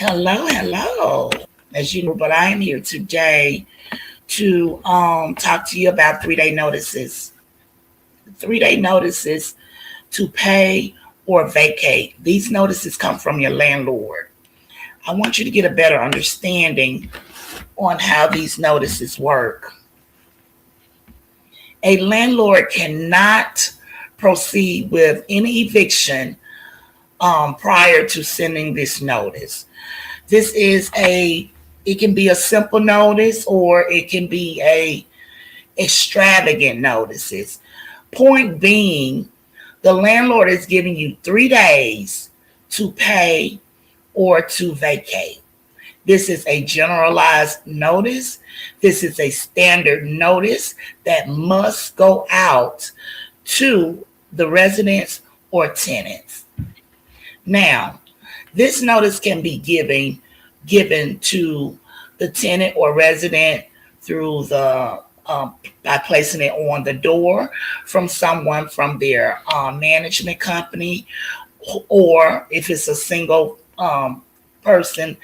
Hello, hello. As you know, but I am here today to talk to you about 3-day notices. 3-day notices to pay or vacate. These notices come from your landlord. I want you to get a better understanding on how these notices work. A landlord cannot proceed with any eviction prior to sending this notice. This is it can be a simple notice or it can be a extravagant notices. Point being, the landlord is giving you 3 days to pay or to vacate. This is a generalized notice. This is a standard notice that must go out to the residents or tenants. Now, this notice can be given to the tenant or resident through the by placing it on the door from someone from their management company, or if it's a single person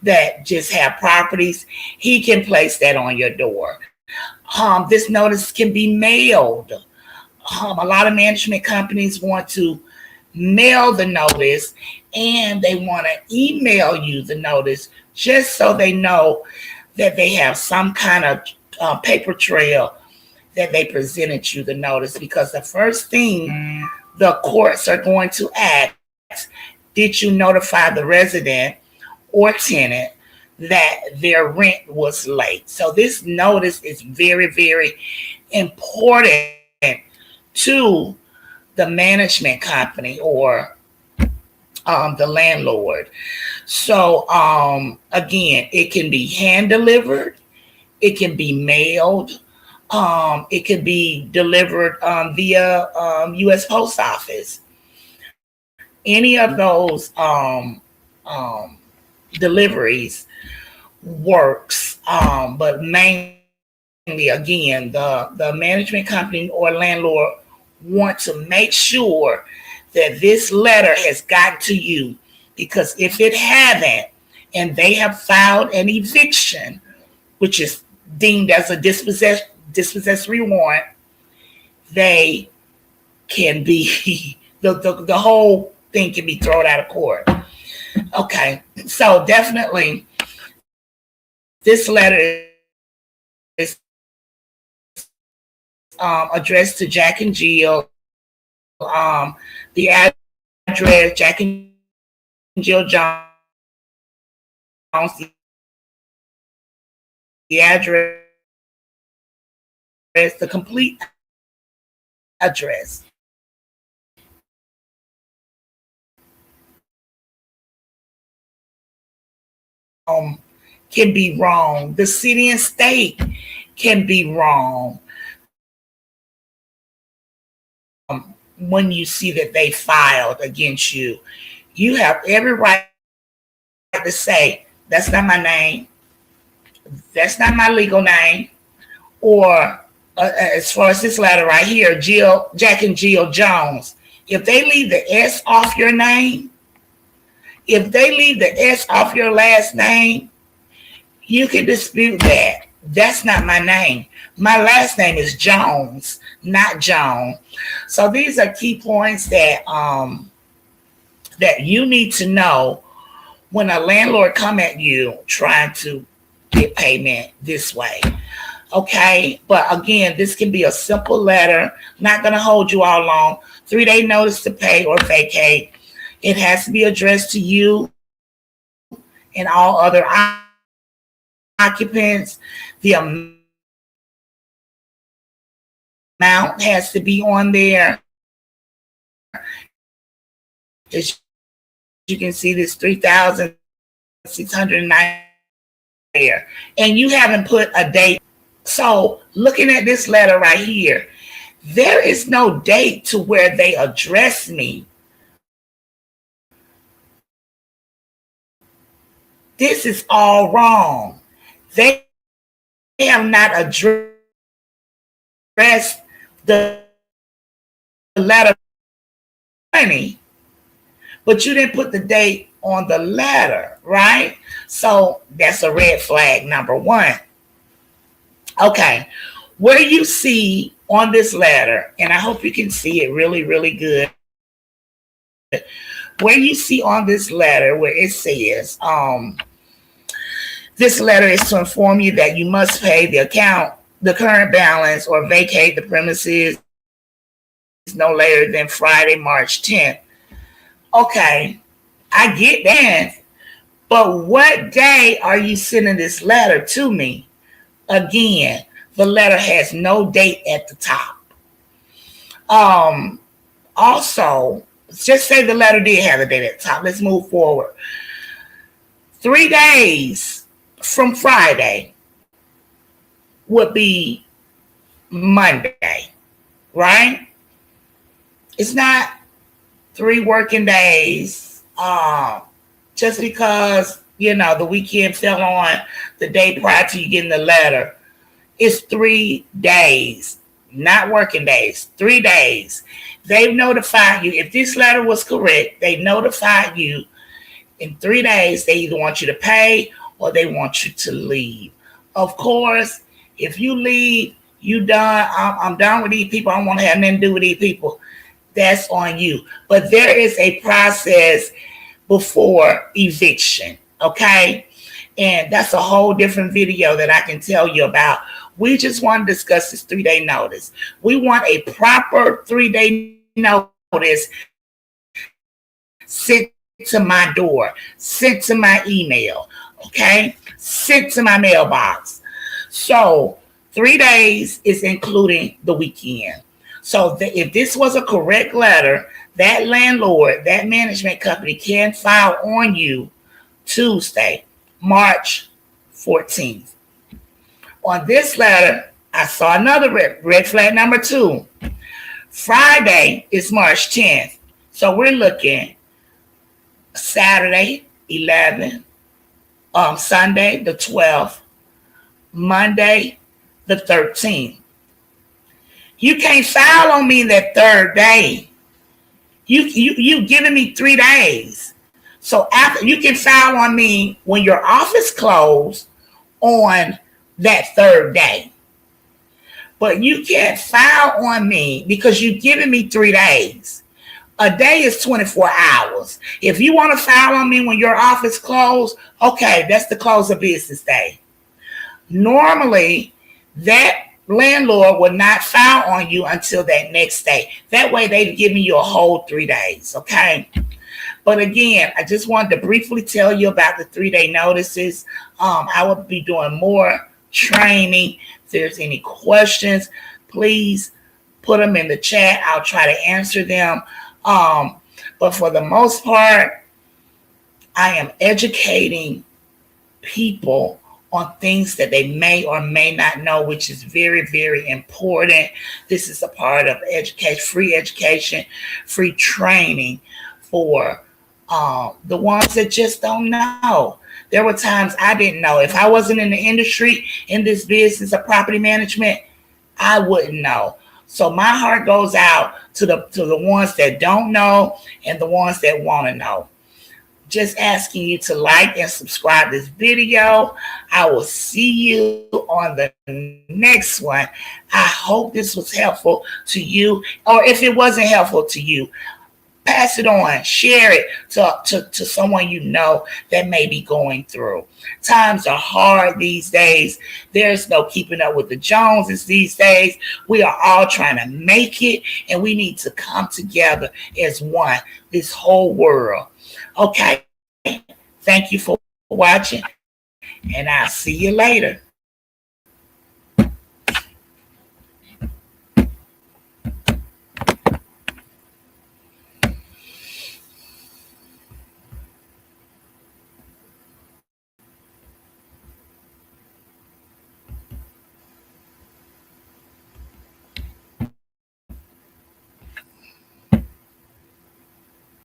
that just have properties, he can place that on your door. This notice can be mailed. A lot of management companies want to mail the notice and they want to email you the notice just so they know that they have some kind of paper trail that they presented you the notice. Because the first thing the courts are going to ask, did you notify the resident or tenant that their rent was late? So this notice is very, very important to the management company or the landlord. So again, it can be hand delivered, it can be mailed, it can be delivered via U.S. Post Office. Any of those deliveries works, but mainly again, the management company or landlord want to make sure that this letter has gotten to you, because if it haven't and they have filed an eviction, which is deemed as a dispossessory warrant, they can be the whole thing can be thrown out of court. Okay, so definitely this letter is addressed to Jack and Jill. The address, Jack and Jill Jones, the address, the complete address. Can be wrong. The city and state can be wrong when you see that they filed against you. You have every right to say, that's not my name, that's not my legal name, or as far as this letter right here, Jack and Jill Jones, if they leave the S off your name, if they leave the S off your last name, you can dispute that. That's not my name. My last name is Jones, not Joan. So these are key points that that you need to know when a landlord come at you trying to get payment this way. Okay, but again, this can be a simple letter, not going to hold you all long. 3-day notice to pay or vacate. It has to be addressed to you and all other occupants. The amount has to be on there. As you can see, this 3,690 there, and you haven't put a date. So looking at this letter right here, there is no date to where they address me. This is all wrong. They have not addressed the letter money, but you didn't put the date on the letter, right? So that's a red flag number one. Okay, where you see on this letter, and I hope you can see it really, really good. Where you see on this letter where it says, this letter is to inform you that you must pay the current balance, or vacate the premises no later than Friday, March 10th. Okay, I get that, but what day are you sending this letter to me? Again, the letter has no date at the top. Um, Also, just say the letter did have a date at the top. Let's move forward. 3 days from Friday would be Monday, right? It's not 3 working days. Just because the weekend fell on the day prior to you getting the letter. It's 3 days, not working days. 3 days. They've notified you. If this letter was correct, they notified you in 3 days. They either want you to pay or they want you to leave. Of course, if you leave, you done. I'm done with these people. I don't want to have nothing to do with these people. That's on you. But there is a process before eviction, okay? And that's a whole different video that I can tell you about. We just want to discuss this 3-day notice. We want a proper 3-day notice sent to my door, sent to my email, okay? Sent to my mailbox. So 3 days is including the weekend. So if this was a correct letter, that landlord, that management company can file on you Tuesday, March 14th. On this letter, I saw another red flag number 2. Friday is March 10th. So we're looking Saturday, 11th, Sunday, the 12th, Monday, the 13th. You can't file on me that third day. You giving me 3 days. So after you can file on me when your office closed on that third day. But you can't file on me because you've given me 3 days. A day is 24 hours. If you want to file on me when your office closed, okay, that's the close of business day. Normally, that landlord will not file on you until that next day. That way, they've given you a whole 3 days, okay? But again, I just wanted to briefly tell you about the 3-day notices. I will be doing more training. If there's any questions, please put them in the chat. I'll try to answer them. But for the most part, I am educating people on things that they may or may not know, which is very, very important. This is a part of education, free training for the ones that just don't know. There were times I didn't know. If I wasn't in the industry, in this business of property management, I wouldn't know. So my heart goes out to the ones that don't know and the ones that want to know. Just asking you to like and subscribe this video. I will see you on the next one. I hope this was helpful to you. Or if it wasn't helpful to you, pass it on, share it to someone you know that may be going through. Times are hard these days. There's no keeping up with the Joneses these days. We are all trying to make it, and we need to come together as one, this whole world. Okay, thank you for watching, and I'll see you later.